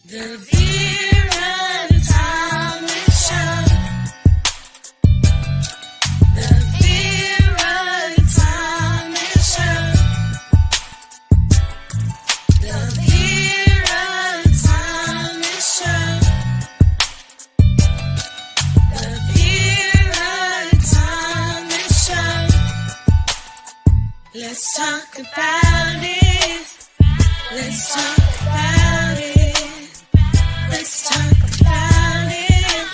The Vera Tommy Show. The Vera Tommy Show. The Vera Tommy Show. The Vera Tommy Show. Let's talk about it. Let's talk about it. Let's talk about it.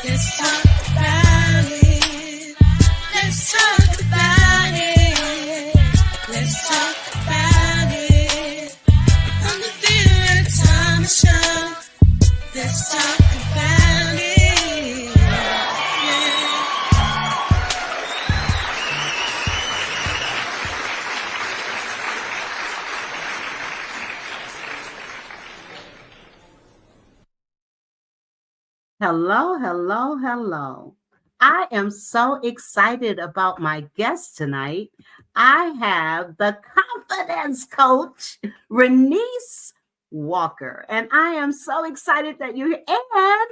Let's talk about it. Let's talk about it. Let's talk about it. On the Vera Tommy Show. Let's talk about it. Yeah. Hello, hello, hello. I am so excited about my guest tonight. I have the confidence coach, Rinisse Walker, and I am so excited that you're here. And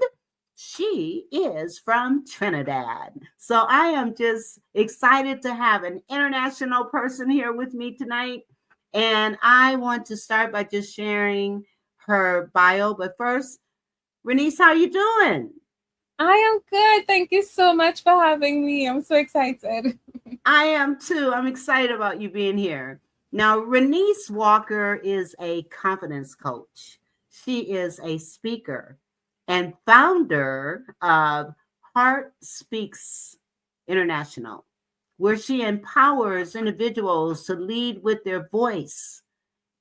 she is from Trinidad. So I am just excited to have an international person here with me tonight. And I want to start by just sharing her bio. But first, Rinisse, how you doing? I am good. Thank you so much for having me. I'm so excited. I am too. I'm excited about you being here. Now, Rinisse Walker is a confidence coach. She is a speaker and founder of Heartspeakz International, where she empowers individuals to lead with their voice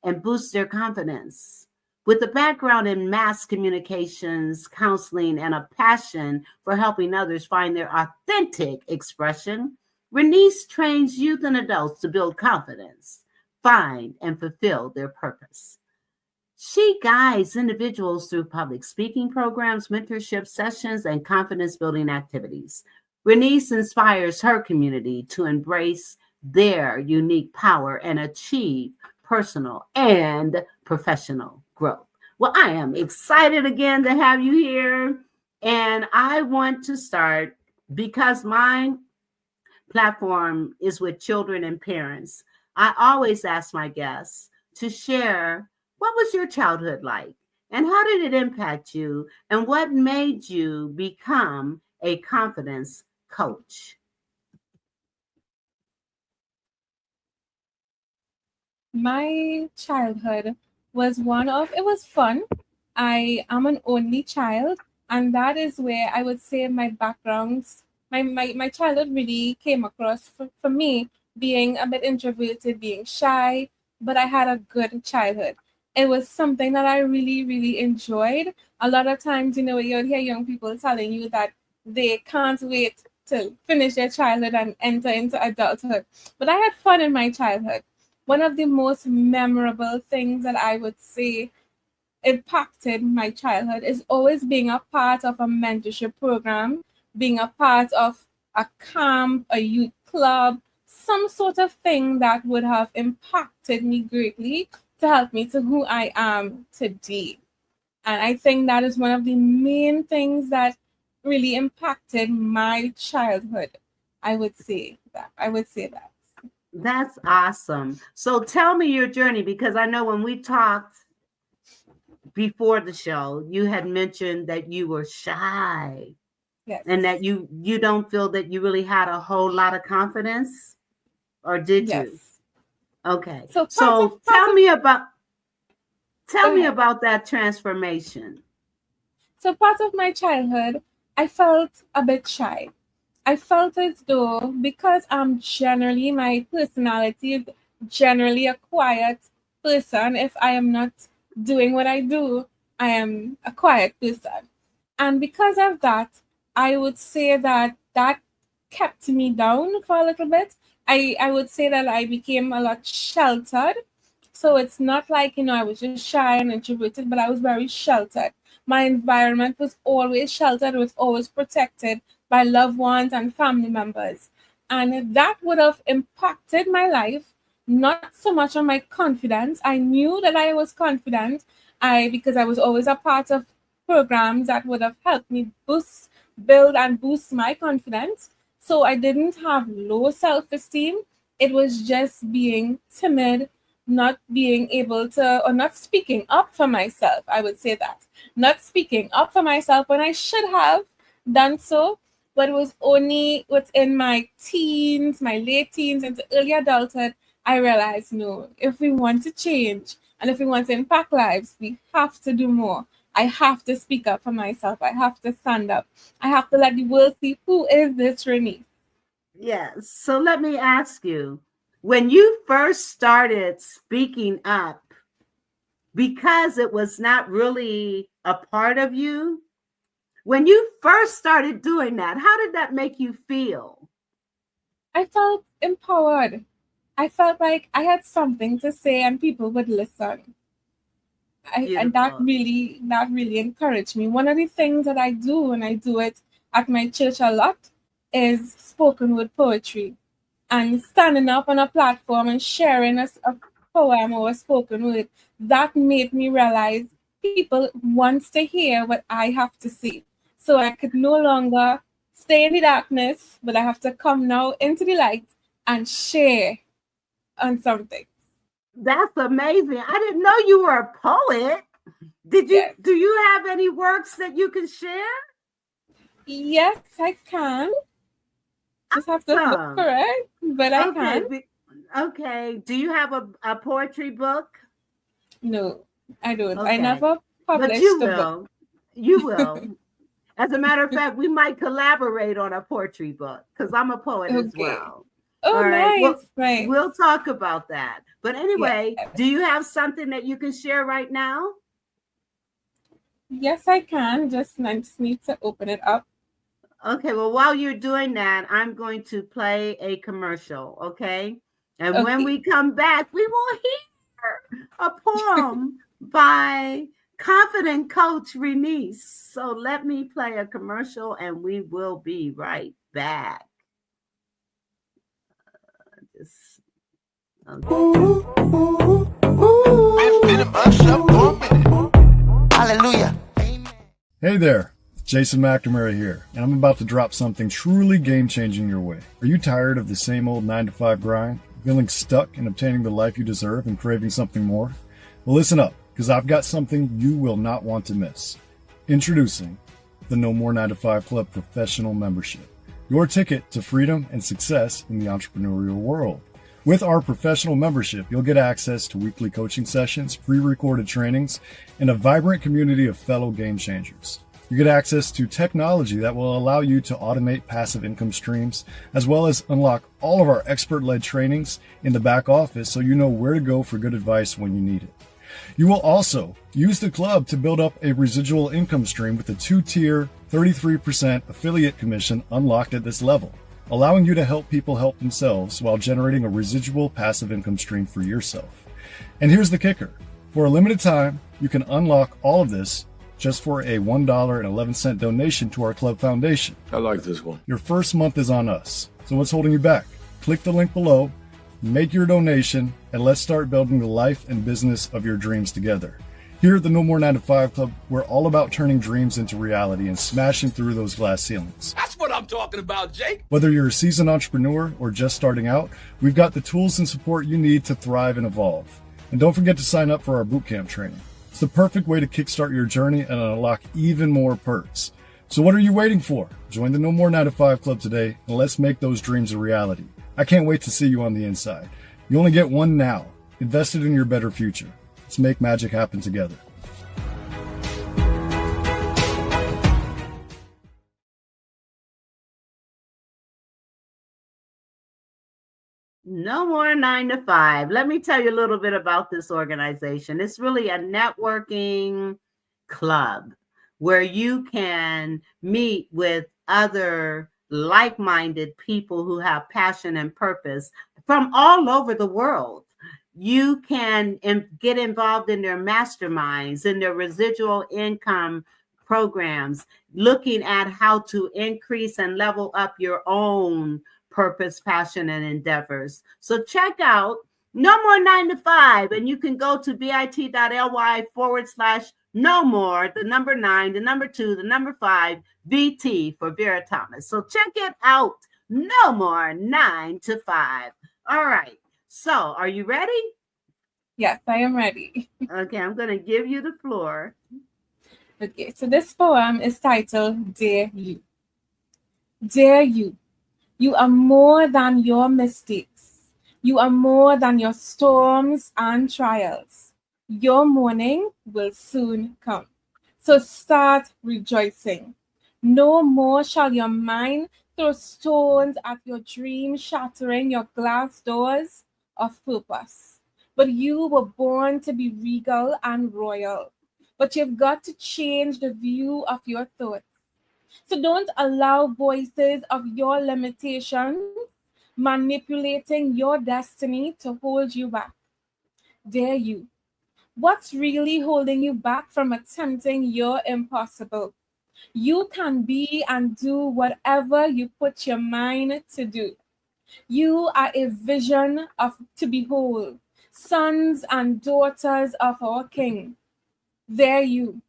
and boost their confidence. With a background in mass communications, counseling, and a passion for helping others find their authentic expression, Rinisse trains youth and adults to build confidence, find and fulfill their purpose. She guides individuals through public speaking programs, mentorship sessions, and confidence building activities. Rinisse inspires her community to embrace their unique power and achieve personal and professional growth. Well, I am excited again to have you here. And I want to start because my platform is with children and parents. I always ask my guests to share what was your childhood like and how did it impact you and what made you become a confidence coach? My childhood was it was fun. I am an only child, and that is where I would say my backgrounds, my childhood really came across for me being a bit introverted, being shy, but I had a good childhood. It was something that I really, really enjoyed. A lot of times, you'll hear young people telling you that they can't wait to finish their childhood and enter into adulthood. But I had fun in my childhood. One of the most memorable things that I would say impacted my childhood is always being a part of a mentorship program, being a part of a camp, a youth club, some sort of thing that would have impacted me greatly to help me to who I am today. And I think that is one of the main things that really impacted my childhood. I would say that. That's awesome. So tell me your journey because I know when we talked before the show, you had mentioned that you were shy. Yes. And that you don't feel that you really had a whole lot of confidence, or did you? Yes. Okay. So tell me about that transformation. So part of my childhood, I felt a bit shy. I felt as though because my personality is generally a quiet person. If I am not doing what I do, I am a quiet person. And because of that, I would say that kept me down for a little bit. I would say that I became a lot sheltered. So it's not like, I was just shy and introverted, but I was very sheltered. My environment was always sheltered, it was always protected by loved ones and family members. And that would have impacted my life not so much on my confidence. I knew that I was confident, because I was always a part of programs that would have helped me build and boost my confidence. So I didn't have low self-esteem. It was just being timid, not being able to, or not speaking up for myself. I would say that. Not speaking up for myself when I should have done so. But it was only within my teens, my late teens, into early adulthood, I realized, no, if we want to change and if we want to impact lives, we have to do more. I have to speak up for myself. I have to stand up. I have to let the world see, who is this Rinisse? Yes. So let me ask you, when you first started speaking up, because it was not really a part of you, when you first started doing that, how did that make you feel? I felt empowered. I felt like I had something to say and people would listen. And that really encouraged me. One of the things that I do, and I do it at my church a lot, is spoken word poetry, and standing up on a platform and sharing a poem or a spoken word. That made me realize people want to hear what I have to say. So I could no longer stay in the darkness, but I have to come now into the light and share on something. That's amazing. I didn't know you were a poet. Did you? Yes. Do you have any works that you can share? Yes, I can. Just have to look for it, but I can. Okay. Do you have a poetry book? No, I don't. Okay. I never published but you a will. book. You will. As a matter of fact, we might collaborate on a poetry book because I'm a poet as well. Oh, all right. nice. Nice. We'll talk about that. But anyway, do you have something that you can share right now? Yes, I can. I just need to open it up. Okay. Well, while you're doing that, I'm going to play a commercial. Okay. And when we come back, we will hear a poem by confident coach Rinisse. So let me play a commercial and we will be right back. Hallelujah. Hey there, Jason McNamara here, and I'm about to drop something truly game-changing your way. Are you tired of the same old 9-to-5 grind? Feeling stuck in obtaining the life you deserve and craving something more? Well, listen up, because I've got something you will not want to miss. Introducing the No More 9-to-5 Club Professional Membership, your ticket to freedom and success in the entrepreneurial world. With our professional membership, you'll get access to weekly coaching sessions, pre-recorded trainings, and a vibrant community of fellow game changers. You get access to technology that will allow you to automate passive income streams, as well as unlock all of our expert-led trainings in the back office so you know where to go for good advice when you need it. You will also use the club to build up a residual income stream with a 2-tier 33% affiliate commission unlocked at this level, allowing you to help people help themselves while generating a residual passive income stream for yourself. And here's the kicker. For a limited time, you can unlock all of this just for a $1.11 donation to our club foundation. I like this one. Your first month is on us. So what's holding you back? Click the link below, make your donation, and let's start building the life and business of your dreams together. Here at the No More 9-to-5 Club, we're all about turning dreams into reality and smashing through those glass ceilings. That's what I'm talking about, Jake. Whether you're a seasoned entrepreneur or just starting out, we've got the tools and support you need to thrive and evolve. And don't forget to sign up for our bootcamp training. It's the perfect way to kickstart your journey and unlock even more perks. So what are you waiting for? Join the No More 9-to-5 Club today and let's make those dreams a reality. I can't wait to see you on the inside. You only get one now. Invest it in your better future. Let's make magic happen together. No More 9-to-5. Let me tell you a little bit about this organization. It's really a networking club where you can meet with other like-minded people who have passion and purpose from all over the world. You can get involved in their masterminds, in their residual income programs, looking at how to increase and level up your own purpose, passion, and endeavors. So check out No more 9 to 5. And you can go to bit.ly/no more, the number 9, the number 2, the number 5, VT for Vera Thomas. So check it out. No more 9 to 5. All right. So are you ready? Yes, I am ready. Okay, I'm going to give you the floor. Okay, so this poem is titled Dear You. Dear you, you are more than your mistakes. You are more than your storms and trials. Your morning will soon come. So start rejoicing. No more shall your mind throw stones at your dream, shattering your glass doors of purpose. But you were born to be regal and royal. But you've got to change the view of your thoughts. So don't allow voices of your limitations manipulating your destiny to hold you back. Dare you. What's really holding you back from attempting your impossible? You can be and do whatever you put your mind to do. You are a vision of to behold, sons and daughters of our King. There you.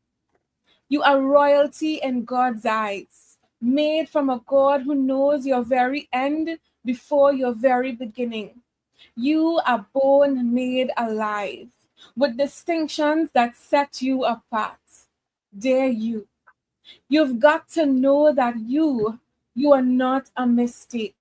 You are royalty in God's eyes, made from a God who knows your very end before your very beginning. You are born made alive, with distinctions that set you apart. Dare you. You've got to know that you are not a mistake,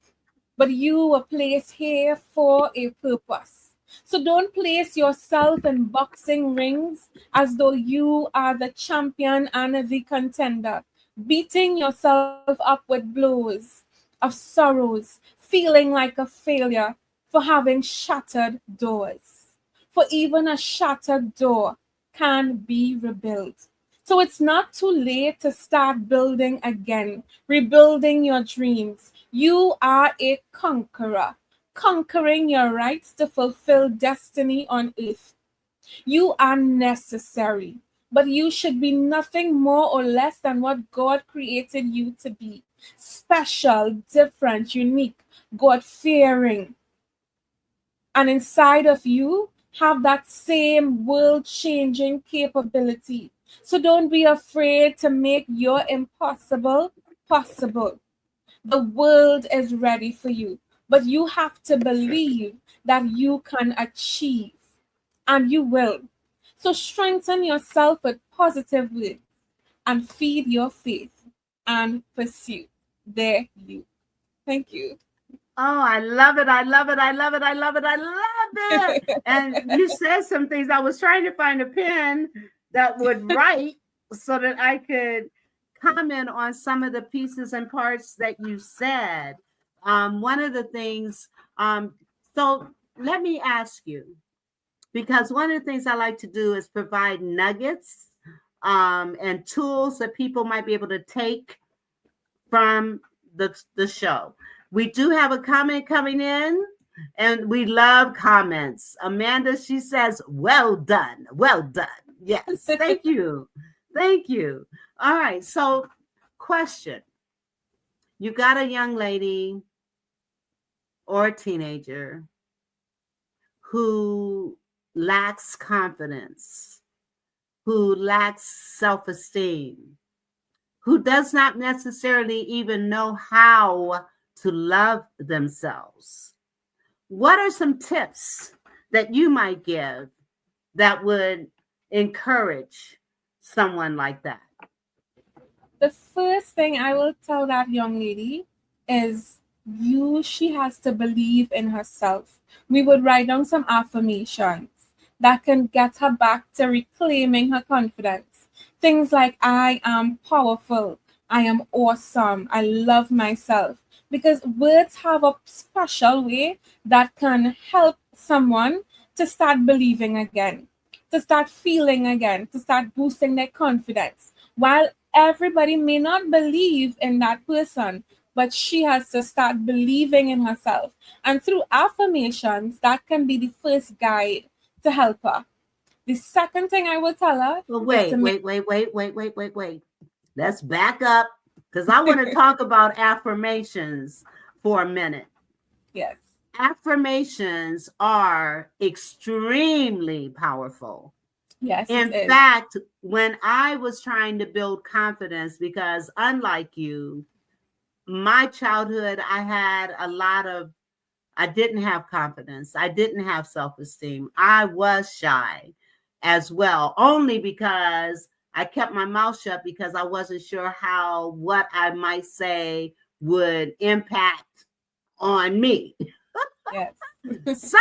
but you were placed here for a purpose. So don't place yourself in boxing rings as though you are the champion and the contender, beating yourself up with blows of sorrows, feeling like a failure for having shattered doors. For even a shattered door can be rebuilt. So it's not too late to start building again, rebuilding your dreams. You are a conqueror, conquering your rights to fulfill destiny on earth. You are necessary, but you should be nothing more or less than what God created you to be. Special, different, unique, God-fearing. And inside of you, have that same world-changing capability. So don't be afraid to make your impossible possible. The world is ready for you, but you have to believe that you can achieve, and you will. So strengthen yourself with positive words and feed your faith and pursue. There you. Thank you. Oh, I love it. I love it. I love it. I love it. I love it. And you said some things. I was trying to find a pen that would write so that I could comment on some of the pieces and parts that you said. One of the things, so let me ask you, because one of the things I like to do is provide nuggets and tools that people might be able to take from the show. We do have a comment coming in, and we love comments. Amanda, she says, well done. Well done. Yes. Thank you. Thank you. All right. So, question. You got a young lady or a teenager who lacks confidence, who lacks self-esteem, who does not necessarily even know how to love themselves. What are some tips that you might give that would encourage someone like that? The first thing I will tell that young lady is she has to believe in herself. We would write down some affirmations that can get her back to reclaiming her confidence. Things like, I am powerful, I am awesome, I love myself. Because words have a special way that can help someone to start believing again, to start feeling again, to start boosting their confidence. While everybody may not believe in that person, but she has to start believing in herself. And through affirmations, that can be the first guide to help her. The second thing I will tell her. Well, wait. Let's back up, because I want to talk about affirmations for a minute. Yes. Affirmations are extremely powerful. Yes, In it is. fact, when I was trying to build confidence, because unlike you, my childhood, I didn't have confidence. I didn't have self-esteem. I was shy as well, only because I kept my mouth shut because I wasn't sure how what I might say would impact on me. Yes. So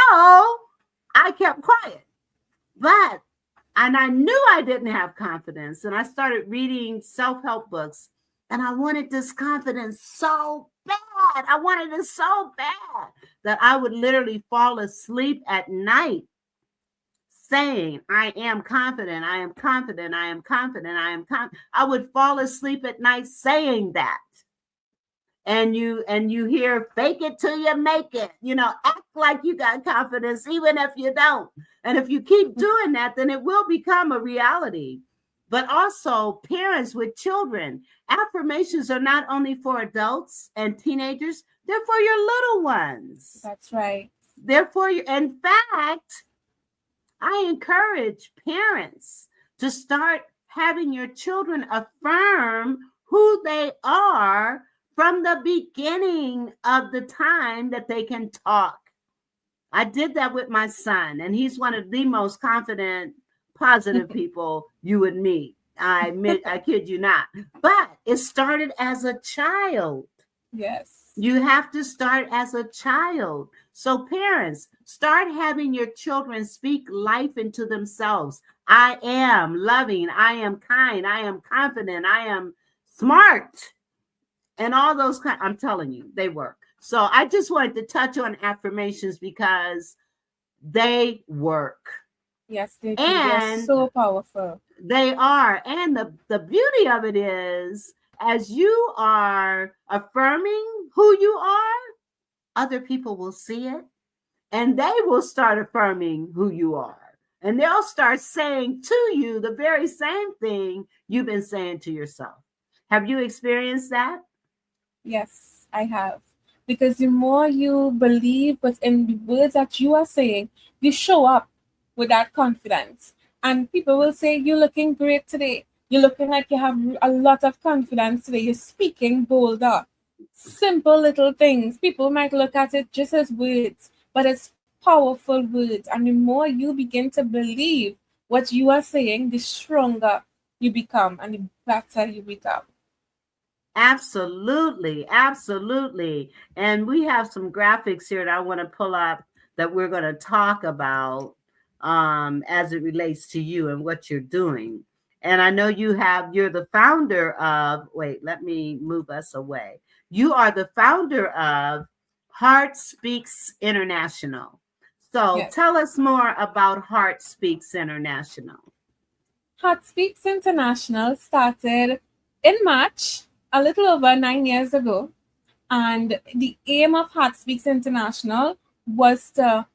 I kept quiet. And I knew I didn't have confidence. And I started reading self-help books. And I wanted this confidence so bad. I wanted it so bad that I would literally fall asleep at night saying, I am confident, I am confident, I am confident, I am confident. I would fall asleep at night saying that. And you hear, fake it till you make it, act like you got confidence even if you don't. And if you keep doing that, then it will become a reality. But also parents with children, affirmations are not only for adults and teenagers, they're for your little ones. That's right. They're for you. In fact, I encourage parents to start having your children affirm who they are from the beginning of the time that they can talk. I did that with my son, and he's one of the most confident, positive people you would meet. I kid you not. But it started as a child. Yes. You have to start as a child. So parents, start having your children speak life into themselves. I am loving. I am kind. I am confident. I am smart. And all those I'm telling you, they work. So I just wanted to touch on affirmations because they work. Yes, they do. They're so powerful. They are. And the beauty of it is, as you are affirming who you are, other people will see it and they will start affirming who you are. And they'll start saying to you the very same thing you've been saying to yourself. Have you experienced that? Yes, I have. Because the more you believe within the words that you are saying, you show up with that confidence. And people will say, you're looking great today. You're looking like you have a lot of confidence today. You're speaking bolder. Simple little things. People might look at it just as words, but it's powerful words. And the more you begin to believe what you are saying, the stronger you become and the better you become. Absolutely. Absolutely. And we have some graphics here that I want to pull up that we're going to talk about as it relates to you and what you're doing. And I know you're the founder of, wait, let me move us away. You are the founder of Heartspeakz International. So Yes. Tell us more about Heartspeakz International. Heartspeakz International started in March, a little over 9 years ago. And the aim of Heartspeakz International was to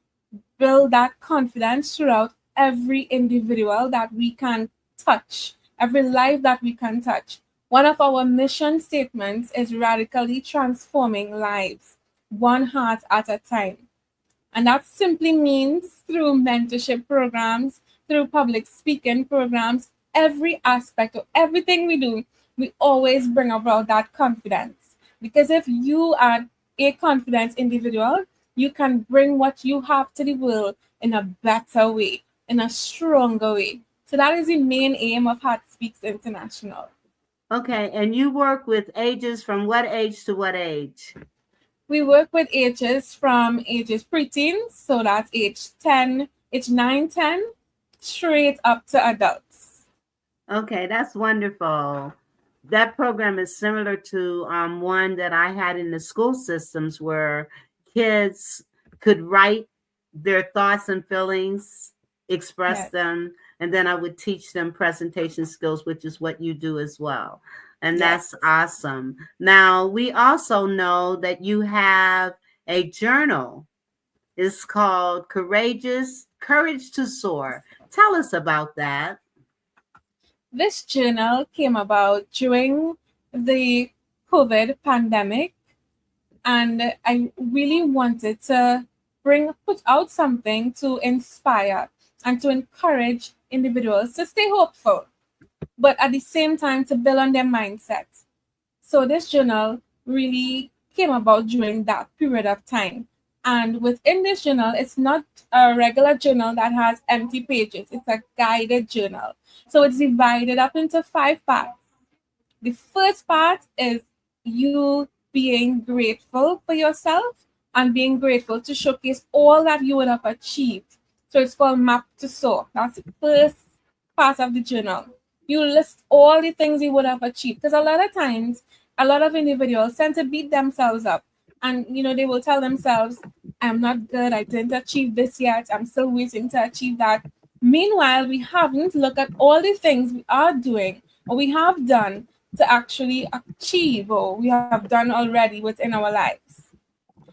build that confidence throughout every individual that we can touch, every life that we can touch. One of our mission statements is radically transforming lives, one heart at a time. And that simply means through mentorship programs, through public speaking programs, every aspect of everything we do, we always bring about that confidence. Because if you are a confident individual, you can bring what you have to the world in a better way, in a stronger way. So that is the main aim of Heartspeakz International. Okay, and you work with ages from what age to what age? We work with ages from ages preteens, so that's age 9, 10, straight up to adults. Okay, that's wonderful. That program is similar to one that I had in the school systems where kids could write their thoughts and feelings, express them, and then I would teach them presentation skills, which is what you do as well. And that's awesome. Now, we also know that you have a journal. It's called Courage to Soar. Tell us about that. This journal came about during the COVID pandemic. And I really wanted to put out something to inspire and to encourage individuals to stay hopeful, but at the same time to build on their mindset. So this journal really came about during that period of time. And within this journal, it's not a regular journal that has empty pages. It's a guided journal. So it's divided up into 5 parts. The first part is you being grateful for yourself and being grateful to showcase all that you would have achieved. So it's called Map to Soar. That's the first part of the journal. You list all the things you would have achieved. Because a lot of times, a lot of individuals tend to beat themselves up. And, they will tell themselves, I'm not good. I didn't achieve this yet. I'm still waiting to achieve that. Meanwhile, we haven't looked at all the things we are doing or we have done to actually achieve or we have done already within our lives.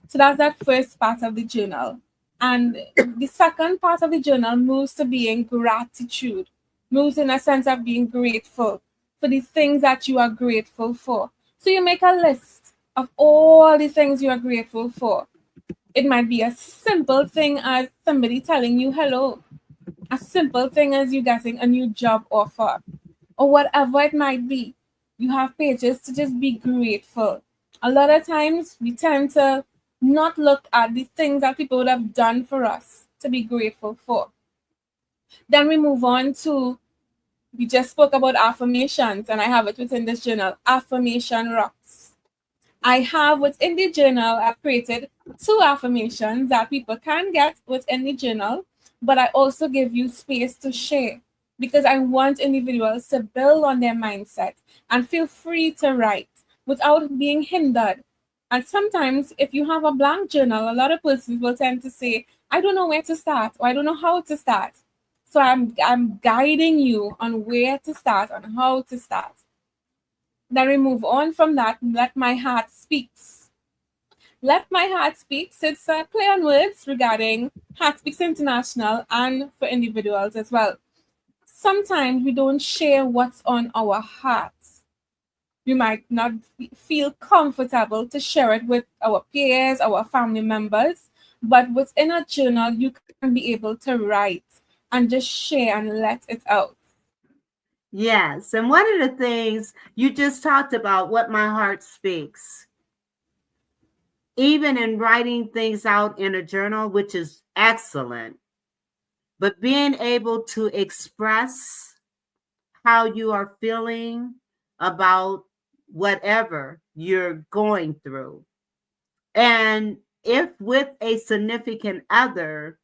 So that's that first part of the journal. And the second part of the journal moves to being gratitude, moves in a sense of being grateful for the things that you are grateful for. So you make a list of all the things you are grateful for. It might be a simple thing as somebody telling you hello, a simple thing as you getting a new job offer, or whatever it might be. You have pages to just be grateful. A lot of times we tend to not look at the things that people would have done for us to be grateful for. Then we move on to, we just spoke about affirmations, and I have it within this journal, affirmation rocks. I have within the journal, I've created 2 affirmations that people can get within the journal, but I also give you space to share because I want individuals to build on their mindset and feel free to write without being hindered. And sometimes if you have a blank journal, a lot of persons will tend to say, I don't know where to start or I don't know how to start. So I'm guiding you on where to start, on how to start. Then we move on from that. Let My Heart Speaks. Let My Heart Speaks. It's a play on words regarding Heartspeakz International and for individuals as well. Sometimes we don't share what's on our hearts. We might not feel comfortable to share it with our peers, our family members, but within a journal, you can be able to write and just share and let it out. Yes. And one of the things you just talked about, what my heart speaks, even in writing things out in a journal, which is excellent, but being able to express how you are feeling about whatever you're going through. And if with a significant other,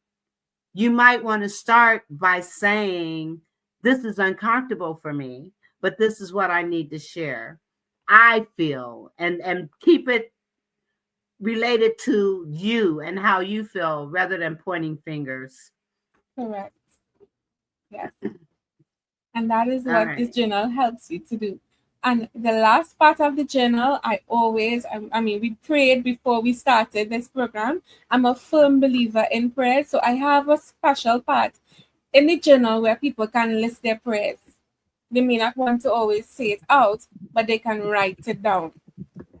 you might want to start by saying, this is uncomfortable for me, but this is what I need to share. I feel, and keep it related to you and how you feel rather than pointing fingers. Correct. Yes. And that is what this journal helps you to do. And the last part of the journal, we prayed before we started this program. I'm a firm believer in prayer. So I have a special part in the journal where people can list their prayers. They may not want to always say it out, but they can write it down.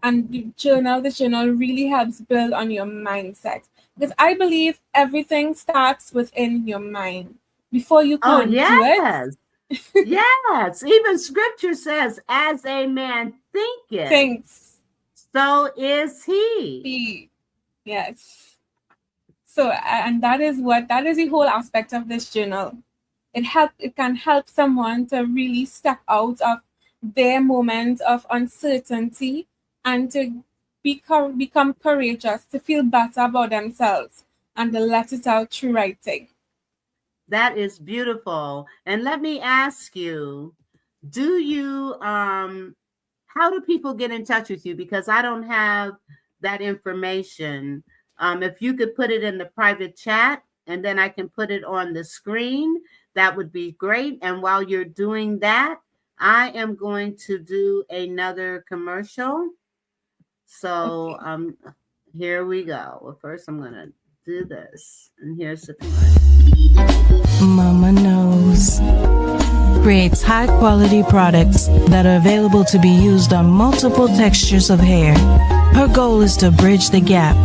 And the journal really helps build on your mindset. Because I believe everything starts within your mind. Before you can do it. Yes. Even scripture says, as a man thinks, so is he. Yes. So, and that is the whole aspect of this journal. It can help someone to really step out of their moment of uncertainty and to become courageous, to feel better about themselves and to let it out through writing. That is beautiful. And let me ask you, do you, how do people get in touch with you? Because I don't have that information. If you could put it in the private chat and then I can put it on the screen, that would be great. And while you're doing that, I am going to do another commercial. So here we go. Well, first I'm going to do this. And here's the commercial. Mama Knows creates high quality products that are available to be used on multiple textures of hair Her goal is to bridge the gap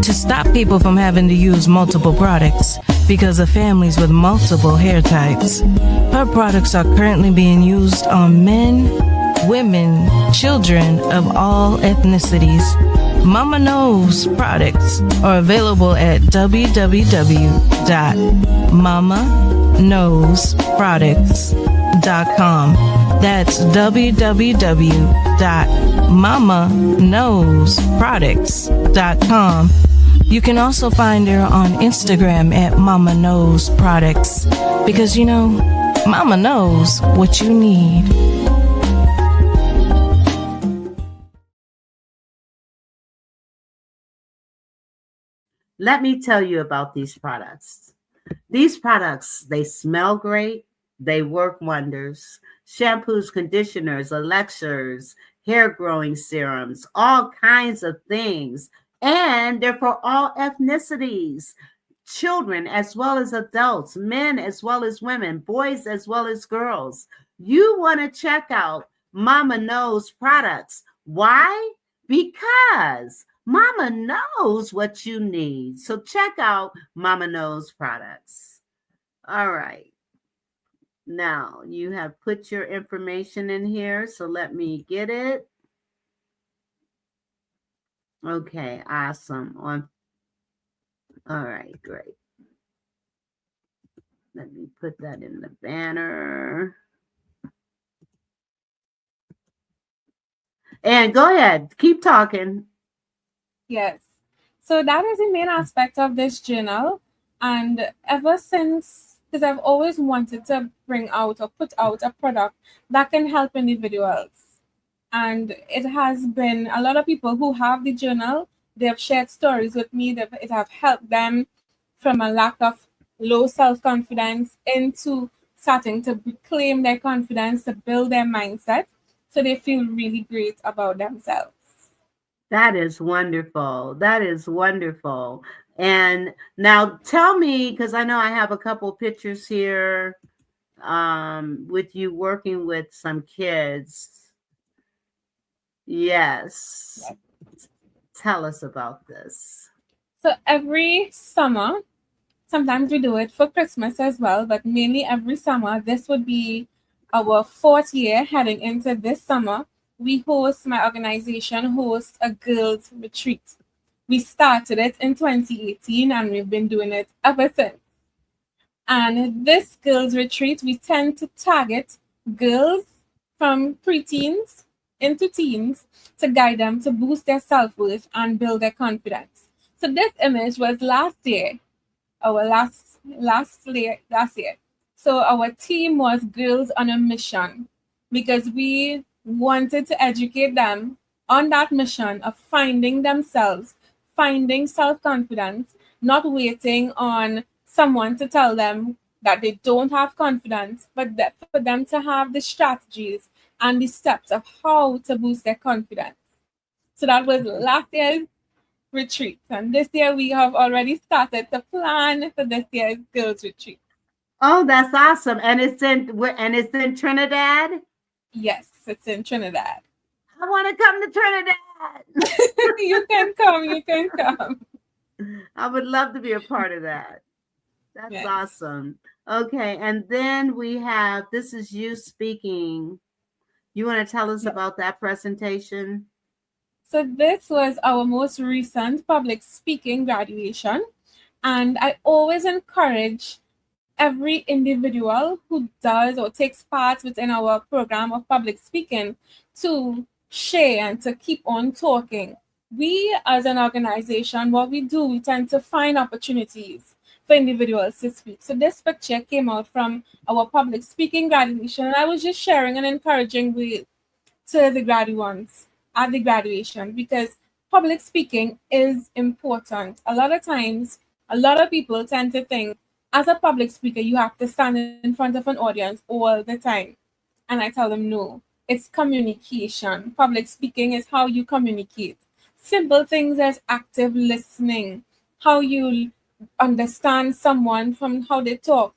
to stop people from having to use multiple products because of families with multiple hair types. Her products are currently being used on men, women, children of all ethnicities. Mama Knows products are available at www.mamaknowsproducts.com. That's www.mamaknowsproducts.com. You can also find her on Instagram at Mama Knows Products because, Mama knows what you need. Let me tell you about these products. These products, they smell great. They work wonders. Shampoos, conditioners, elixirs, hair growing serums, all kinds of things. And they're for all ethnicities, children as well as adults, men as well as women, boys as well as girls. You want to check out Mama Knows products. Why? Because Mama knows what you need. So check out Mama Knows products. All right. Now you have put your information in here. So let me get it. Okay, awesome. All right, great. Let me put that in the banner. And go ahead, keep talking. Yes. So that is the main aspect of this journal. And ever since, because I've always wanted to bring out or put out a product that can help individuals. And it has been a lot of people who have the journal, they have shared stories with me that it have helped them from a lack of low self-confidence into starting to reclaim their confidence, to build their mindset, so they feel really great about themselves. That is wonderful. That is wonderful. And now tell me, because I know I have a couple pictures here with you working with some kids. Yes. Tell us about this. So every summer, sometimes we do it for Christmas as well, but mainly every summer, this would be our 4th year heading into this summer. My organization hosts a girls retreat. We started it in 2018 and we've been doing it ever since. And this girls retreat, we tend to target girls from preteens into teens to guide them to boost their self-worth and build their confidence. So this image was last year. So our team was Girls on a Mission because we wanted to educate them on that mission of finding themselves, finding self-confidence, not waiting on someone to tell them that they don't have confidence, but for them to have the strategies and the steps of how to boost their confidence. So that was last year's retreat. And this year we have already started to plan for this year's girls retreat. Oh, that's awesome. And it's in Trinidad? Yes, it's in Trinidad. I want to come to Trinidad. You can come. I would love to be a part of that. That's Yes. awesome. Okay, and then we have, this is you speaking. You want to tell us about that presentation? So this was our most recent public speaking graduation. And I always encourage every individual who does or takes part within our program of public speaking to share and to keep on talking. We as an organization, what we do, we tend to find opportunities for individuals to speak. So this picture came out from our public speaking graduation, and I was just sharing and encouraging to the graduates at the graduation because public speaking is important. A lot of times, a lot of people tend to think as a public speaker, you have to stand in front of an audience all the time. And I tell them, no, it's communication. Public speaking is how you communicate. Simple things as active listening, how you understand someone from how they talk,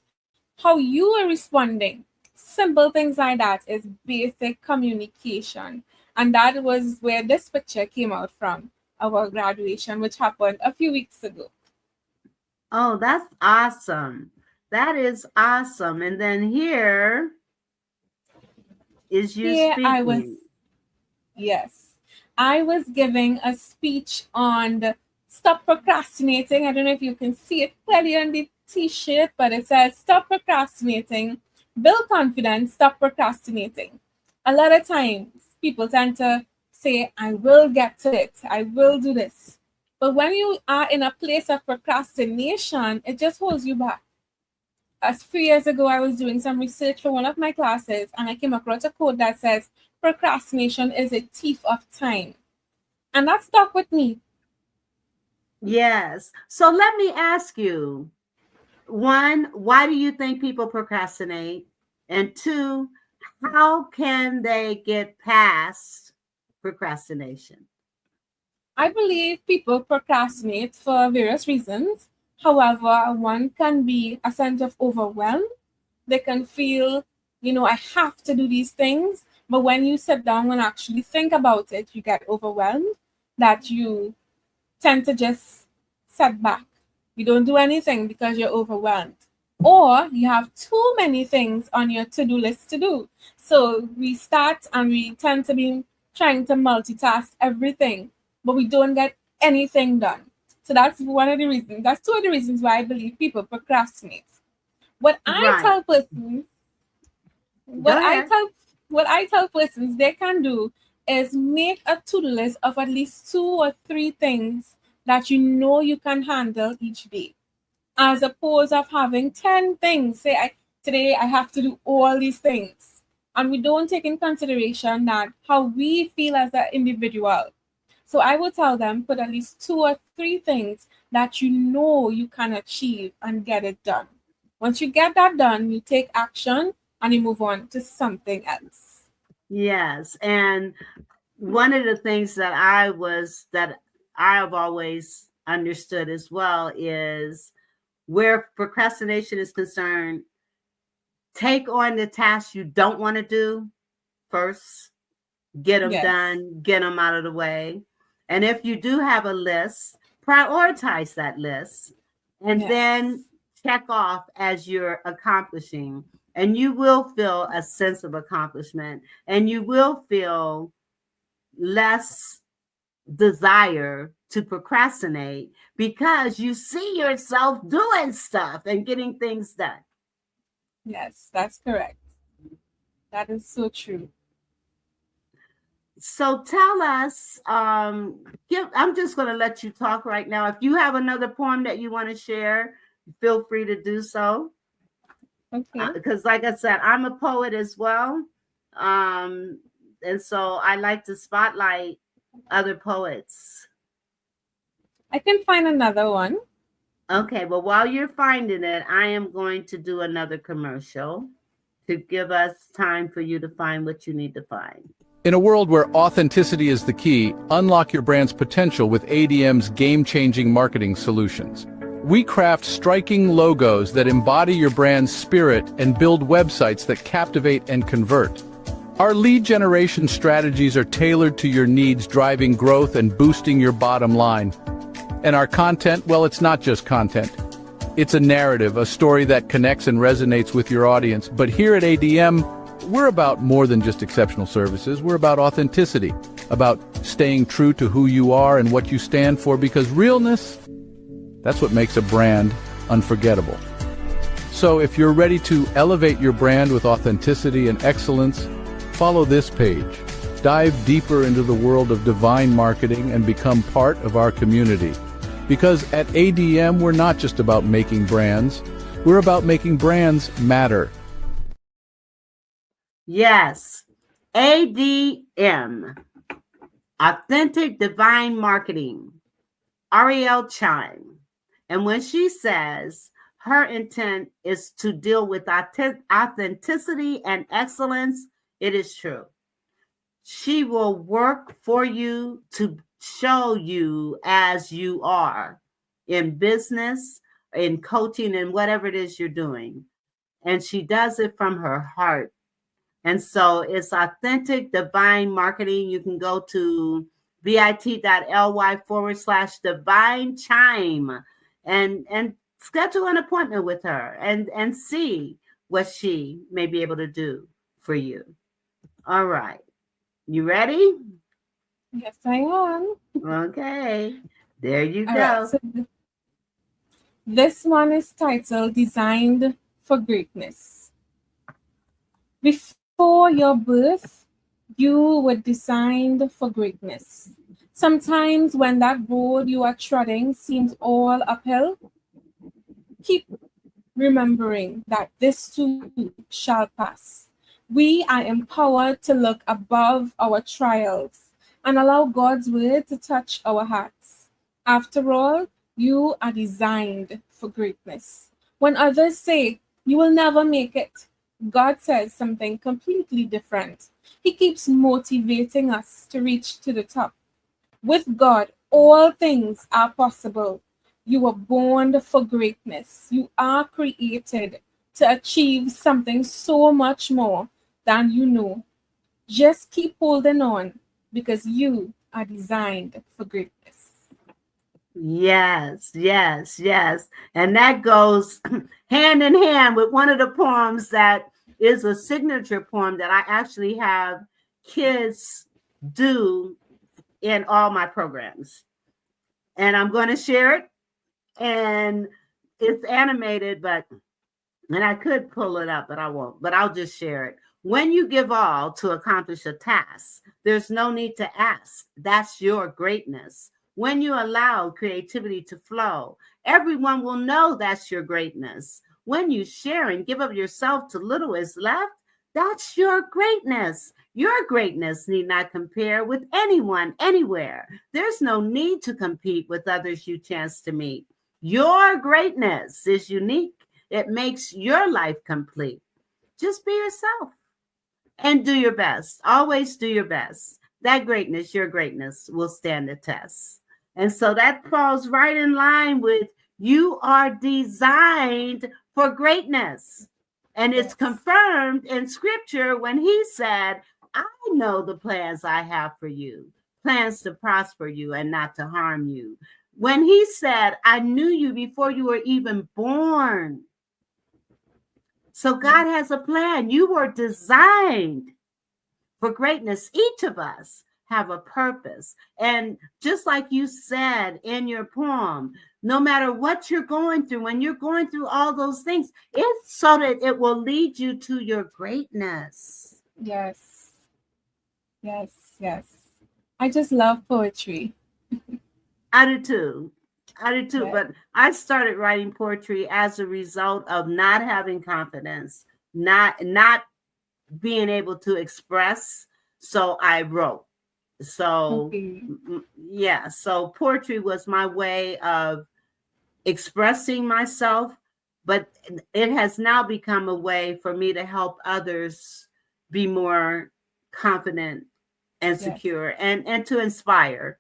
how you are responding. Simple things like that is basic communication. And that was where this picture came out from, our graduation, which happened a few weeks ago. Oh, that's awesome. That is awesome. And then here is you Here I was, speaking. yes, I was giving a speech on the stop procrastinating. I don't know if you can see it clearly on the t-shirt, but it says stop procrastinating, build confidence, stop procrastinating. A lot of times people tend to say, I will get to it, I will do this. But when you are in a place of procrastination, it just holds you back. As 3 years ago, I was doing some research for one of my classes, and I came across a quote that says, procrastination is a thief of time. And that stuck with me. Yes. So let me ask you, one, why do you think people procrastinate? And two, how can they get past procrastination? I believe people procrastinate for various reasons. However, one can be a sense of overwhelm. They can feel, I have to do these things. But when you sit down and actually think about it, you get overwhelmed, that you tend to just set back. You don't do anything because you're overwhelmed. Or you have too many things on your to-do list to do. So we start and we tend to be trying to multitask everything, but we don't get anything done. So that's one of the reasons. That's two of the reasons why I believe people procrastinate. What I tell persons, what I tell persons they can do is make a to-do list of at least 2 or 3 things that you can handle each day, as opposed of having 10 things. Say, today I have to do all these things, and we don't take in consideration that how we feel as an individual. So I will tell them, put at least 2 or 3 things that you can achieve and get it done. Once you get that done, you take action and you move on to something else. Yes. And one of the things that I have always understood as well is where procrastination is concerned, take on the tasks you don't want to do first, get them done, get them out of the way. And if you do have a list, prioritize that list and then check off as you're accomplishing. And you will feel a sense of accomplishment, and you will feel less desire to procrastinate because you see yourself doing stuff and getting things done. Yes, that's correct. That is so true. So tell us, I'm just going to let you talk right now. If you have another poem that you want to share, feel free to do so. Okay. Because like I said, I'm a poet as well. And so I like to spotlight other poets. I can find another one. Okay, well, while you're finding it, I am going to do another commercial to give us time for you to find what you need to find. In a world where authenticity is the key, unlock your brand's potential with ADM's game-changing marketing solutions. We craft striking logos that embody your brand's spirit and build websites that captivate and convert. Our lead generation strategies are tailored to your needs, driving growth and boosting your bottom line. And our content, well, it's not just content. It's a narrative, a story that connects and resonates with your audience. But here at ADM, we're about more than just exceptional services. We're about authenticity, about staying true to who you are and what you stand for, because realness, that's what makes a brand unforgettable. So if you're ready to elevate your brand with authenticity and excellence, follow this page. Dive deeper into the world of divine marketing and become part of our community. Because at ADM, we're not just about making brands, we're about making brands matter. Yes, ADM, Authentic Divine Marketing, Ariel Chime. And when she says her intent is to deal with authenticity and excellence, it is true. She will work for you to show you as you are in business, in coaching, and whatever it is you're doing. And she does it from her heart. And so it's authentic divine marketing. You can go to bit.ly/divine chime and schedule an appointment with her and see what she may be able to do for you. All right. You ready? Yes, I am. Okay. There you All go. right. So this one is titled Designed for Greatness. Before your birth, you were designed for greatness. Sometimes when that road you are treading seems all uphill, keep remembering that this too shall pass. We are empowered to look above our trials and allow God's word to touch our hearts. After all, you are designed for greatness. When others say you will never make it, God says something completely different. He keeps motivating us to reach to the top. With God, all things are possible. You were born for greatness. You are created to achieve something so much more than you know. Just keep holding on because you are designed for greatness. Yes, yes, yes. And that goes hand in hand with one of the poems that is a signature poem that I actually have kids do in all my programs. And I'm going to share it. And it's animated, and I could pull it up, but I won't. But I'll just share it. When you give all to accomplish a task, there's no need to ask. That's your greatness. When you allow creativity to flow, everyone will know that's your greatness. When you share and give of yourself to little is left, that's your greatness. Your greatness need not compare with anyone, anywhere. There's no need to compete with others you chance to meet. Your greatness is unique. It makes your life complete. Just be yourself and do your best. Always do your best. That greatness, your greatness, will stand the test. And so that falls right in line with you are designed for greatness. And it's confirmed in scripture when he said, I know the plans I have for you, plans to prosper you and not to harm you. When he said, I knew you before you were even born. So God has a plan. You were designed for greatness. Each of us have a purpose. And just like you said in your poem, no matter what you're going through, when you're going through all those things, it's so that it will lead you to your greatness. Yes. Yes, yes. I just love poetry. I do too. Yes. But I started writing poetry as a result of not having confidence, not being able to express. So I wrote. So yeah, so poetry was my way of expressing myself, but it has now become a way for me to help others be more confident and secure and to inspire.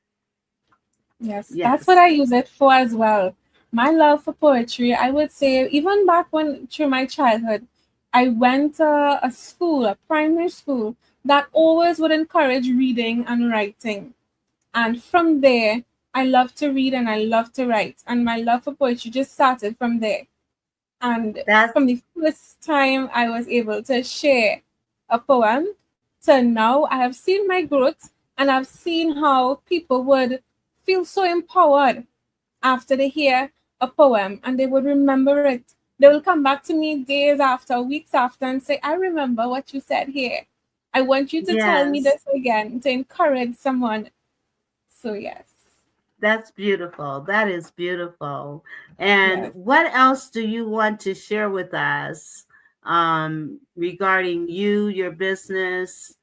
Yes, that's what I use it for as well. My love for poetry, I would say, even back when through my childhood, I went to a school, a primary school, that always would encourage reading and writing. And from there, I love to read and I love to write. And my love for poetry just started from there. And from the first time I was able to share a poem to now, I have seen my growth and I've seen how people would feel so empowered after they hear a poem and they would remember it. They will come back to me days after, weeks after, and say, I remember what you said here. I want you to tell me this again to encourage someone. So, yes. That's beautiful. That is beautiful. And what else do you want to share with us regarding you, your business?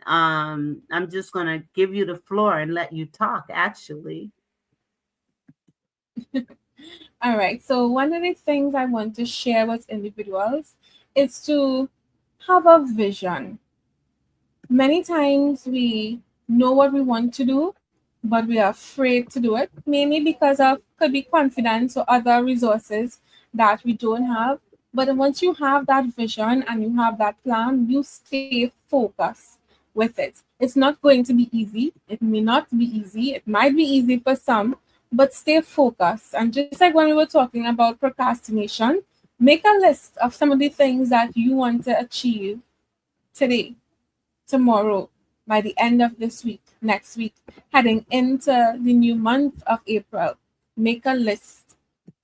I'm just going to give you the floor and let you talk, actually. All right. So one of the things I want to share with individuals is to have a vision. Many times we know what we want to do, but we are afraid to do it, mainly because of could be confidence or other resources that we don't have. But once you have that vision and you have that plan, you stay focused with it. It's not going to be easy. It may not be easy. It might be easy for some, but stay focused. And just like when we were talking about procrastination, make a list of some of the things that you want to achieve today, tomorrow, by the end of this week, next week, heading into the new month of April. Make a list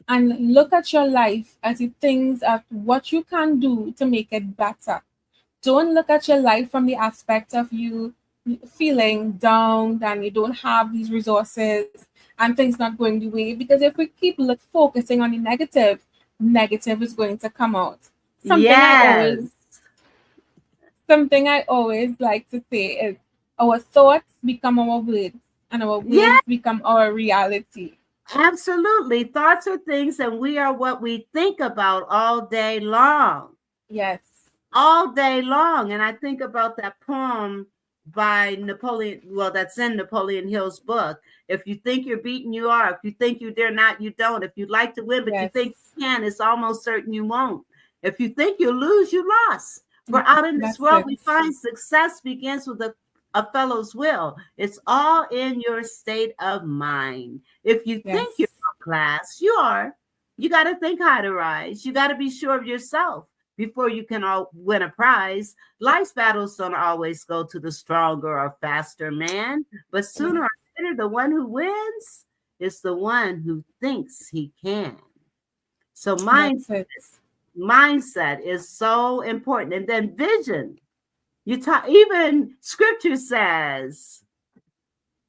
and look at your life as the things of what you can do to make it better. Don't look at your life from the aspect of you feeling down and you don't have these resources and things not going the way. Because if we keep focusing on the negative is going to come out. Yes. Something I always like to say is our thoughts become our words and our words become our reality. Absolutely. Thoughts are things, and we are what we think about all day long. Yes. All day long. And I think about that poem by Napoleon, well, that's in Napoleon Hill's book. If you think you're beaten, you are. If you think you dare not, you don't. If you'd like to win, but you think you can, it's almost certain you won't. If you think you lose, you lost. For out in this world, we find success begins with a fellow's will. It's all in your state of mind. If you think you're top class, you are. You got to think high to rise. You got to be sure of yourself before you can win a prize. Life's battles don't always go to the stronger or faster man, but sooner or later, the one who wins is the one who thinks he can. So mindset is so important. And then vision. Even scripture says,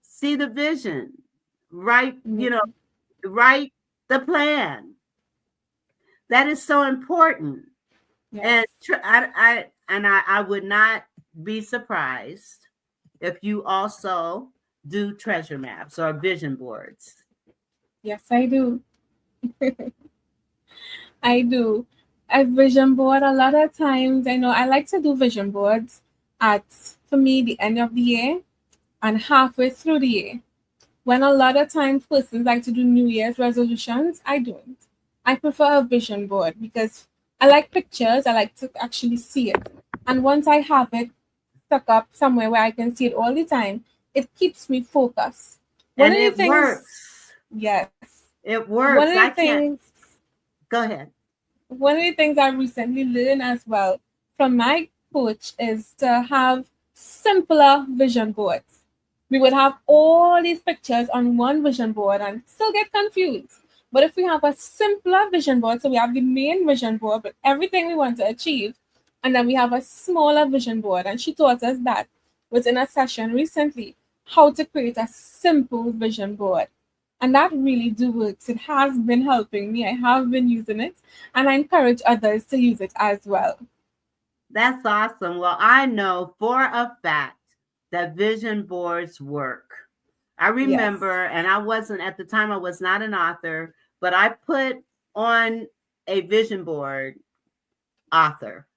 see the vision, write the plan. That is so important. Yes. And I would not be surprised if you also do treasure maps or vision boards. Yes, I do. I do. A vision board, a lot of times, I know I like to do vision boards for me, the end of the year and halfway through the year. When a lot of times persons like to do New Year's resolutions, I don't. I prefer a vision board because I like pictures. I like to actually see it. And once I have it stuck up somewhere where I can see it all the time, it keeps me focused. And it works. Yes. It works. Go ahead. One of the things I recently learned as well from my coach is to have simpler vision boards. We would have all these pictures on one vision board and still get confused. But if we have a simpler vision board, so we have the main vision board with everything we want to achieve, and then we have a smaller vision board. And she taught us that within a session recently, how to create a simple vision board. And that really works. It has been helping me. I have been using it, and I encourage others to use it as well. That's awesome. Well, I know for a fact that vision boards work. I remember, and I wasn't at the time, I was not an author, but I put on a vision board author.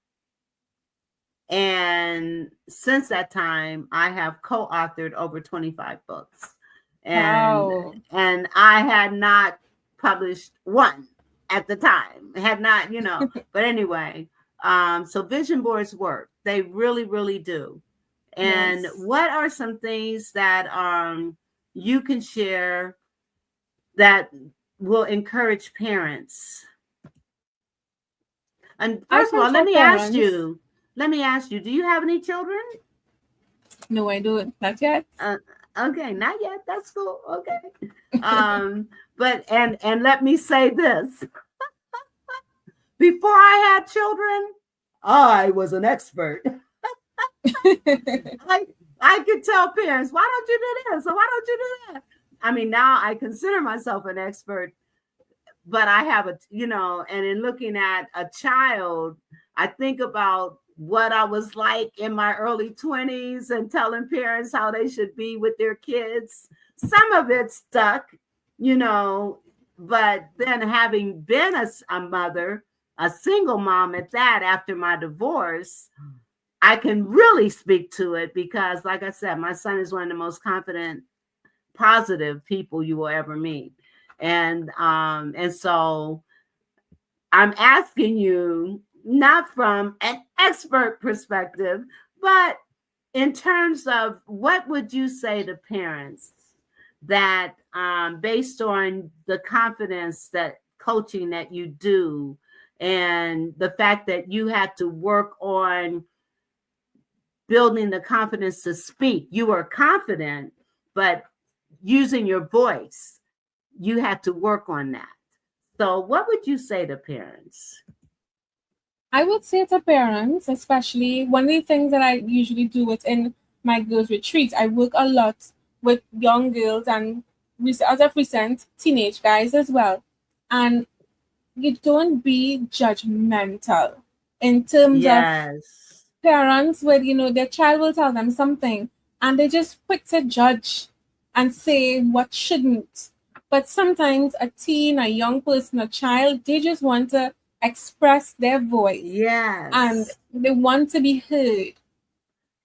And since that time, I have co-authored over 25 books. And I had not published one at the time. Had not, but anyway, so vision boards work. They really, really do. And what are some things that you can share that will encourage parents? And first of all, let me ask you, do you have any children? No, I don't. Not yet. Okay, not yet. That's cool. Okay. But let me say this. Before I had children, I was an expert. I could tell parents, why don't you do this? Or why don't you do that? I mean, now I consider myself an expert, but I have and in looking at a child, I think about what I was like in my early 20s and telling parents how they should be with their kids. Some of it stuck, but then having been a mother, a single mom at that after my divorce, I can really speak to it because, like I said, my son is one of the most confident, positive people you will ever meet. And so I'm asking you not from an expert perspective, but in terms of what would you say to parents that based on the confidence that coaching that you do and the fact that you had to work on building the confidence to speak, you were confident, but using your voice, you had to work on that. So what would you say to parents? I would say to parents, especially one of the things that I usually do within my girls' retreats, I work a lot with young girls and as of recent, teenage guys as well. And you don't be judgmental in terms of parents where, their child will tell them something and they just quick to judge and say what shouldn't. But sometimes a teen, a young person, a child, they just want to express their voice. Yes. And they want to be heard.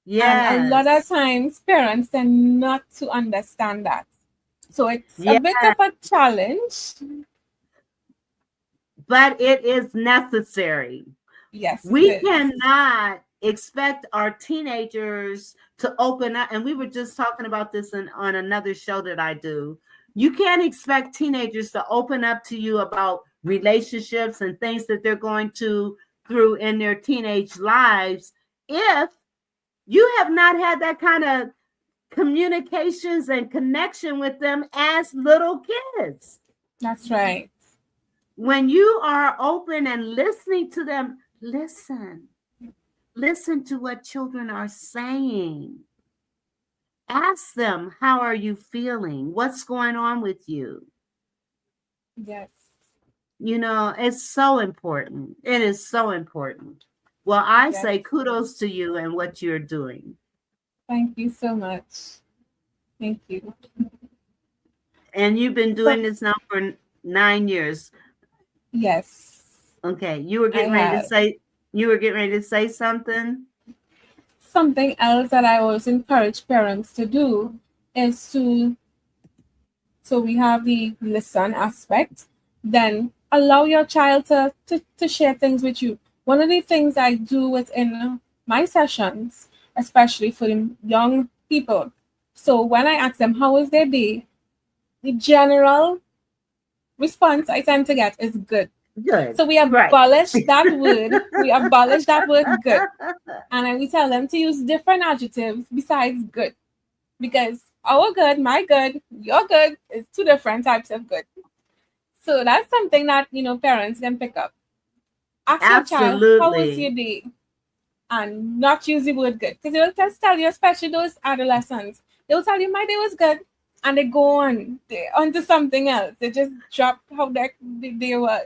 Yes. And a lot of times parents tend not to understand that. So it's a bit of a challenge. But it is necessary. Yes. We cannot expect our teenagers to open up. And we were just talking about this on another show that I do. You can't expect teenagers to open up to you about relationships and things that they're going through in their teenage lives if you have not had that kind of communications and connection with them as little kids. That's right. When you are open and listening to them, listen to what children are saying. Ask them, how are you feeling? What's going on with you? Yes. It's so important. It is so important. Well, I say kudos to you and what you're doing. Thank you so much. Thank you. And you've been doing this now for 9 years. Yes. Okay. You were getting ready to say something? Something else that I always encourage parents to do is so we have the listen aspect, then allow your child to share things with you. One of the things I do within my sessions, especially for the young people, so when I ask them how was their day, the general response I tend to get is good. Good. So we abolish that word. We abolish that word good. And we tell them to use different adjectives besides good. Because our good, my good, your good is two different types of good. So that's something that, parents can pick up. Ask your child, how was your day? And not use the word good. Because they will just tell you, especially those adolescents, they will tell you, my day was good. And they go on to something else. They just drop how their day was.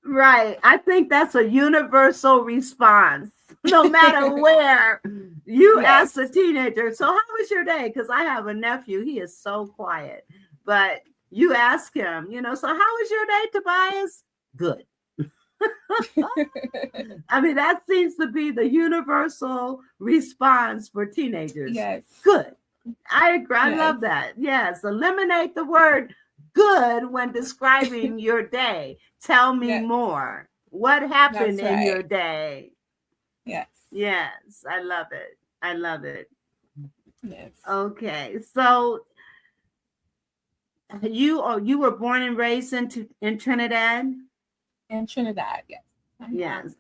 Right. I think that's a universal response. No matter where you ask a teenager, so how was your day? Because I have a nephew. He is so quiet. But you ask him, so how was your day, Tobias? Good. I mean, that seems to be the universal response for teenagers. Yes. Good. I agree. I love that. Yes. Eliminate the word good when describing your day. Tell me more. What happened in your day? Yes. Yes. I love it. I love it. Yes. Okay. So you were born and raised in Trinidad? In Trinidad, yes. Yes.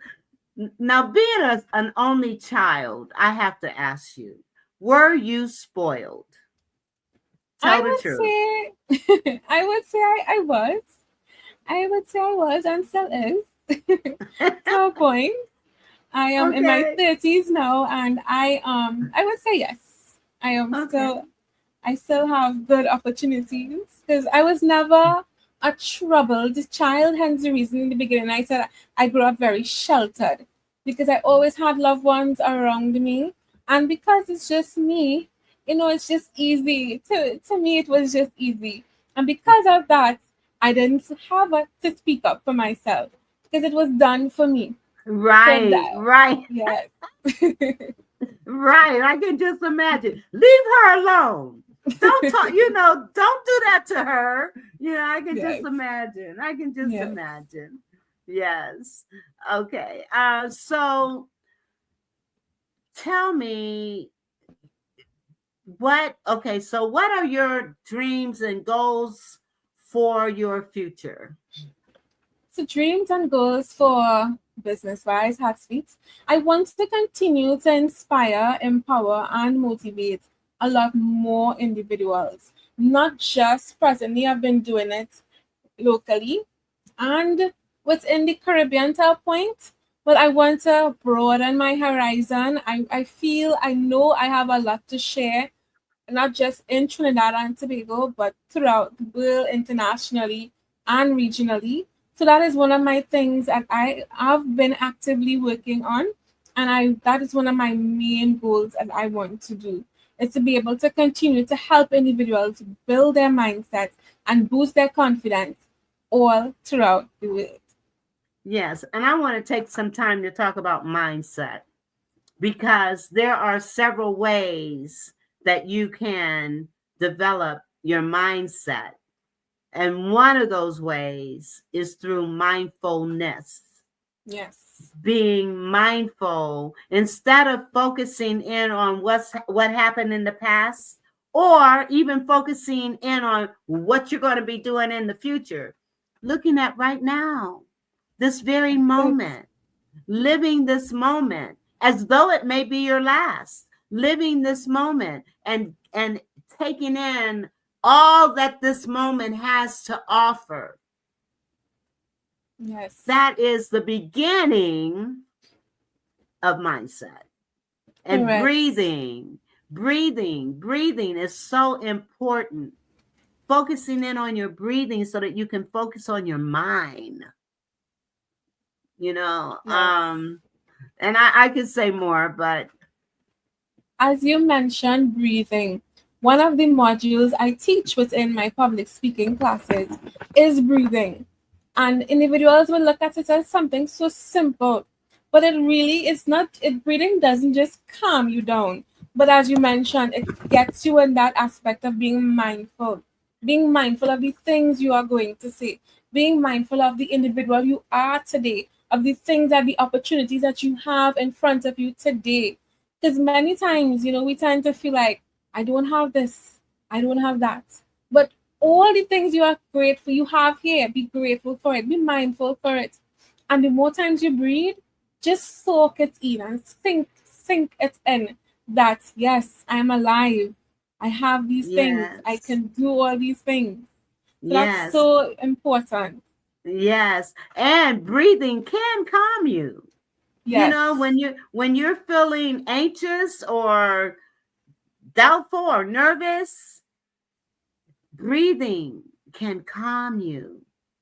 Now, being an only child, I have to ask you, were you spoiled? Tell the truth. I would say I was. I would say I was and still is. To a point. I am in my 30s now, and I would say yes. I am I still have good opportunities because I was never a troubled child. Hence the reason in the beginning I said I grew up very sheltered because I always had loved ones around me, and because it's just me, it's just easy to me. It was just easy, and because of that, I didn't have to speak up for myself because it was done for me. Right, right. Yes. Right. I can just imagine. Leave her alone. Don't talk, don't do that to her. I can just imagine. I can just imagine. Yes. Okay. So tell me so what are your dreams and goals for your future? So dreams and goals for business-wise, Heartspeakz. I want to continue to inspire, empower, and motivate a lot more individuals. Not just presently, I've been doing it locally and within the Caribbean to a point, but I want to broaden my horizon. I know I have a lot to share, not just in Trinidad and Tobago, but throughout the world, internationally and regionally. So that is one of my things that I have been actively working on, and I that is one of my main goals that I want to do is to be able to continue to help individuals build their mindset and boost their confidence all throughout the world. Yes, and I want to take some time to talk about mindset because there are several ways that you can develop your mindset. And one of those ways is through mindfulness. Yes. Being mindful instead of focusing in on what happened in the past, or even focusing in on what you're going to be doing in the future. Looking at right now, this very moment, living this moment as though it may be your last, living this moment and taking in all that this moment has to offer. Yes. That is the beginning of mindset. And Correct. breathing is so important. Focusing in on your breathing so that you can focus on your mind. You know, Yes. and I could say more, but As you mentioned, breathing. One of the modules I teach within my public speaking classes is breathing. And individuals will look at it as something so simple, but it really is not. Breathing doesn't just calm you down, but as you mentioned, it gets you in that aspect of being mindful of the things you are going to say, being mindful of the individual you are today, of the things that the opportunities that you have in front of you today. Because many times, we tend to feel like, I don't have this, I don't have that. But all the things you are grateful you have here, be grateful for it, be mindful for it. And the more times you breathe, just soak it in and sink it in that yes, I am alive. I have these things. I yes, can do all these things. So that's yes, so important. yes. And breathing can calm you. You Yes. know, when you're feeling anxious or doubtful or nervous, breathing can calm you.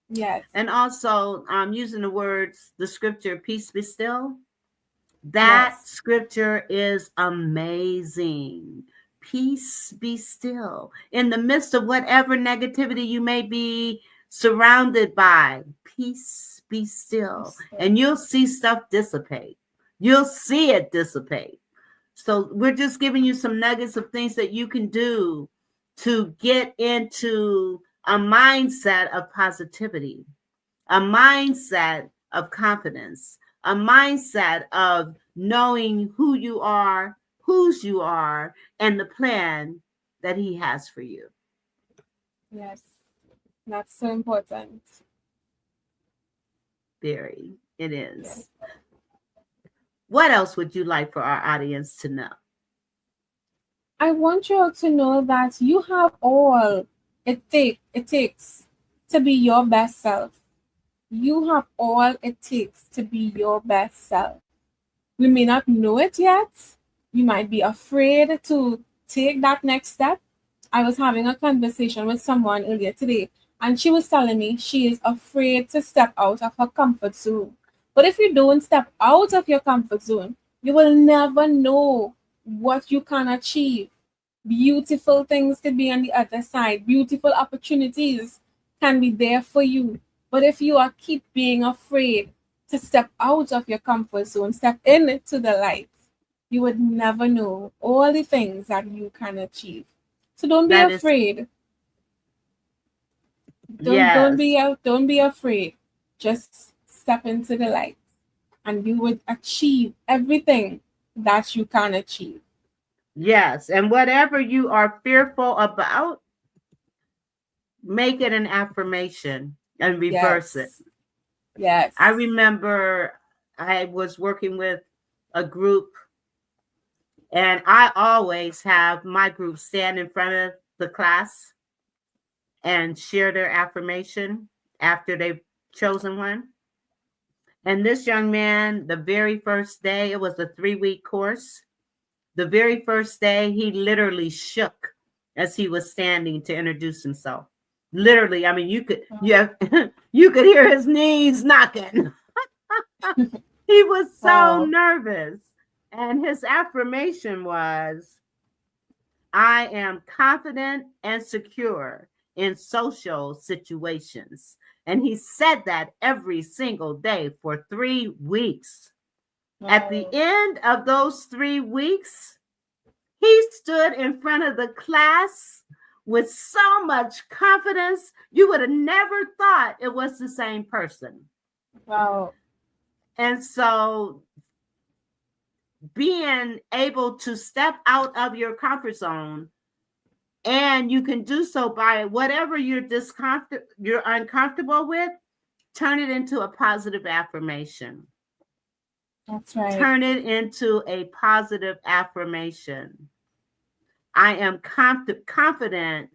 Yes. And also, using the scripture, peace be still. That Yes. scripture is amazing. Peace be still. In the midst of whatever negativity you may be surrounded by, peace be still. And you'll see stuff dissipate. You'll see it dissipate. So we're just giving you some nuggets of things that you can do to get into a mindset of positivity, a mindset of confidence, a mindset of knowing who you are, whose you are, and the plan that he has for you. Yes. That's so important. Very, it Yes. is. What else would you like for our audience to know? I want you all to know that you have all it takes to be your best self. You have all it takes to be your best self. We may not know it yet. You might be afraid to take that next step. I was having a conversation with someone earlier today, and she was telling me she is afraid to step out of her comfort zone. But if you don't step out of your comfort zone, you will never know what you can achieve. Beautiful things could be on the other side. Beautiful opportunities can be there for you. But if you are keep being afraid to step out of your comfort zone, step into the light, you would never know all the things that you can achieve. So don't be That is, afraid. Don't yes, be afraid. Just step into the light and you would achieve everything that you can achieve. Yes. And whatever you are fearful about, make it an affirmation and reverse it. Yes. I remember I was working with a group, and I always have my group stand in front of the class and share their affirmation after they've chosen one. And this young man, the very first day, it was a 3-week course. The very first day, he literally shook as he was standing to introduce himself. Literally, I mean, you could hear his knees knocking. He was so nervous. And his affirmation was, I am confident and secure in social situations. And he said that every single day for 3 weeks. Wow. At the end of those 3 weeks, he stood in front of the class with so much confidence, you would have never thought it was the same person. Wow. And so being able to step out of your comfort zone, and you can do so by whatever you're uncomfortable with, turn it into a positive affirmation. That's right. Turn it into a positive affirmation. I am confident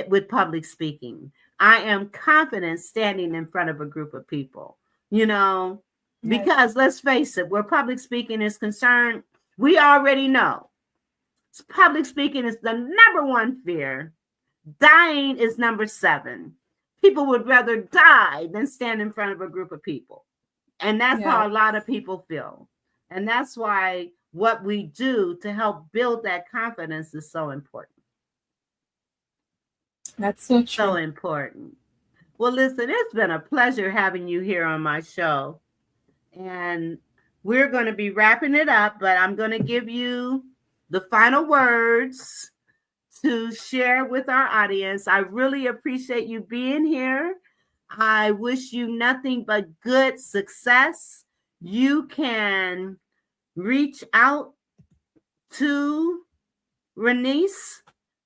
with public speaking. I am confident standing in front of a group of people, yes. Because let's face it, where public speaking is concerned, we already know public speaking is the number one fear. Dying is number 7. People would rather die than stand in front of a group of people. And that's how a lot of people feel. And that's why what we do to help build that confidence is so important. That's so true. So important. Well, listen, it's been a pleasure having you here on my show. And we're going to be wrapping it up, but I'm going to give you the final words to share with our audience. I really appreciate you being here. I wish you nothing but good success. You can reach out to Rinisse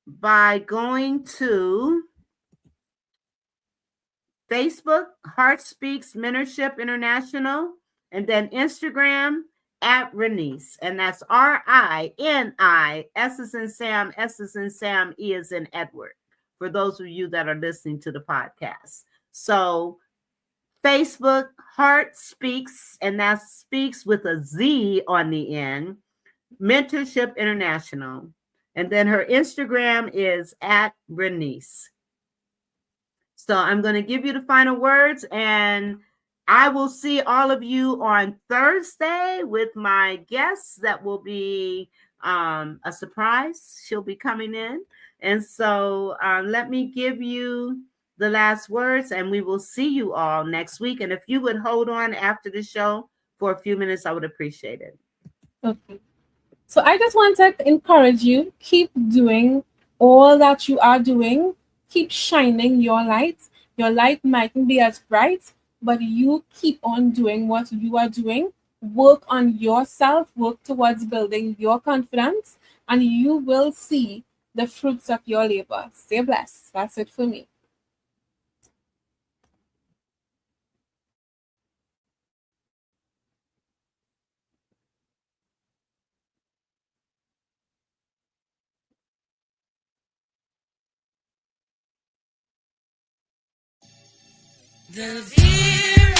by going to Facebook, Heartspeakz Mentorship International, and then Instagram at Rinisse. And that's RINI, S as in Sam, S as in Sam, E as in Edward, for those of you that are listening to the podcast. So Facebook, Heartspeakz, and that speaks with a Z on the end, Mentorship International. And then her Instagram is at Rinisse. So I'm going to give you the final words, and I will see all of you on Thursday with my guests. That will be a surprise. She'll be coming in. And so let me give you the last words, and we will see you all next week. And if you would hold on after the show for a few minutes, I would appreciate it. Okay. So I just want to encourage you, keep doing all that you are doing. Keep shining your light. Your light mightn't be as bright, but you keep on doing what you are doing. Work on yourself, work towards building your confidence, and you will see the fruits of your labor. Stay blessed. That's it for me. The Vera